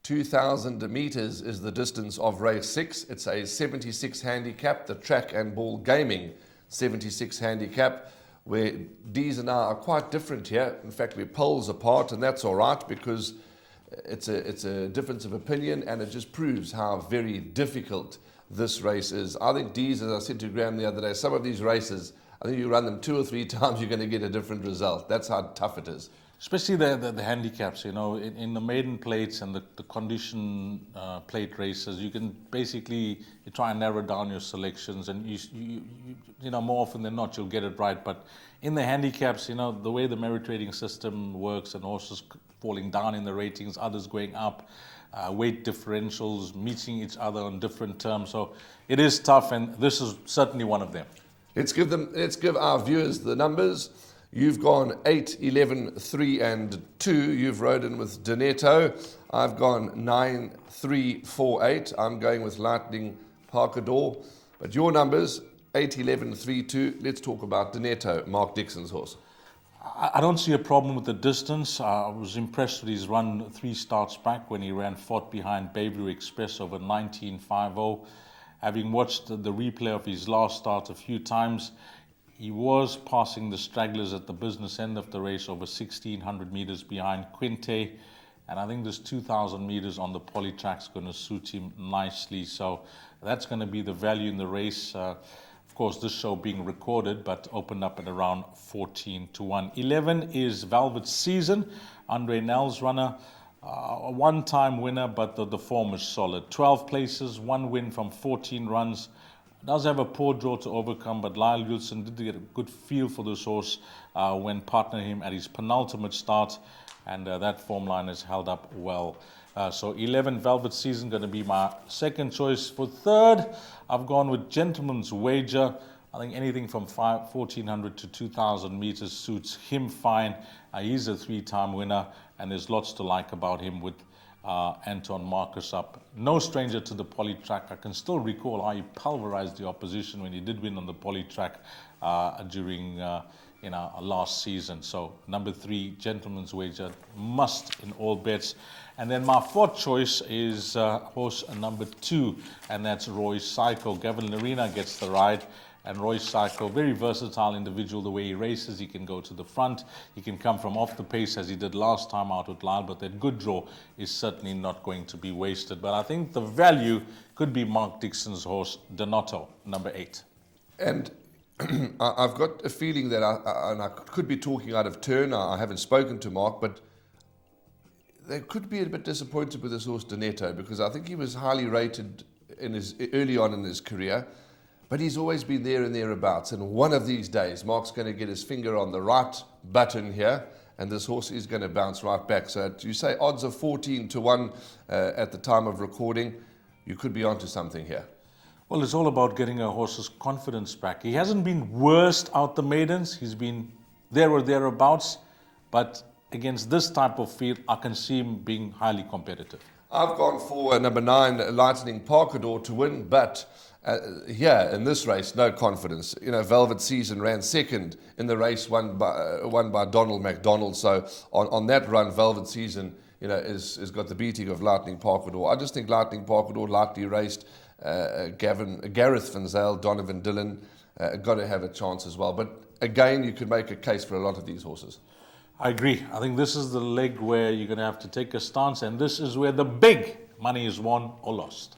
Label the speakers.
Speaker 1: 2,000 meters is the distance of race 6. It's a 76 handicap, the Track and Ball Gaming 76 handicap, where D's and I are quite different here. In fact, we're poles apart, and that's all right because it's a difference of opinion, and it just proves how very difficult this race is. I think D's, as I said to Graham the other day, some of these races, I think you run them 2 or 3 times, you're going to get a different result. That's how tough it is.
Speaker 2: Especially the handicaps, in the maiden plates and the condition plate races, you can basically try and narrow down your selections, and you more often than not you'll get it right. But in the handicaps, the way the merit rating system works, and horses falling down in the ratings, others going up, weight differentials meeting each other on different terms, so it is tough, and this is certainly one of them.
Speaker 1: Let's give our viewers the numbers. You've gone 8, 11, 3 and 2. You've rode in with Donetto. I've gone 9, 3, 4, 8. I'm going with Lightning Parkador. But your numbers, 8, 11, 3, 2. Let's talk about Donetto, Mark Dixon's horse.
Speaker 2: I don't see a problem with the distance. I was impressed with his run 3 starts back when he ran 4th behind Bayview Express over 19.50. Having watched the replay of his last start a few times, he was passing the stragglers at the business end of the race over 1,600 meters behind Quinte. And I think this 2,000 meters on the poly track is going to suit him nicely. So that's going to be the value in the race. Of course, this show being recorded, but opened up at around 14 to 1. 11 is Velvet Season, Andre Nell's runner. A one-time winner, but the form is solid. 12 places, 1 win from 14 runs. Does have a poor draw to overcome, but Lyle Wilson did get a good feel for this horse when partnering him at his penultimate start, and that form line has held up well. So 11 Velvet Season going to be my second choice. For third, I've gone with Gentleman's Wager. I think anything from 1,400 to 2,000 meters suits him fine. He's a 3-time winner, and there's lots to like about him with Anton Marcus up. No stranger to the poly track. I can still recall how he pulverized the opposition when he did win on the poly track during last season. So number 3, Gentleman's Wager, must in all bets. And then my fourth choice is horse number 2, and that's Roy Psycho. Gavin Larena gets the ride. And Roy Psycho, very versatile individual. The way he races, he can go to the front. He can come from off the pace as he did last time out with Lyle, but that good draw is certainly not going to be wasted. But I think the value could be Mark Dixon's horse, Donetto, number 8.
Speaker 1: And I've got a feeling that I could be talking out of turn. I haven't spoken to Mark, but they could be a bit disappointed with this horse, Donetto, because I think he was highly rated early on in his career. But he's always been there and thereabouts. And one of these days, Mark's going to get his finger on the right button here, and this horse is going to bounce right back. So you say odds of 14 to 1 at the time of recording. You could be onto something here.
Speaker 2: Well, it's all about getting a horse's confidence back. He hasn't been worst out the maidens. He's been there or thereabouts. But against this type of field, I can see him being highly competitive.
Speaker 1: I've gone for number 9, Lightning Parkador, to win, but here in this race, no confidence. Velvet Season ran second in the race, won by Donald McDonald. So on that run, Velvet Season, is got the beating of Lightning Parkador. I just think Lightning Parkador, lightly raced, Gareth Van Zyl, Donovan Dillon, got to have a chance as well. But again, you could make a case for a lot of these horses.
Speaker 2: I agree. I think this is the leg where you're going to have to take a stance, and this is where the big money is won or lost.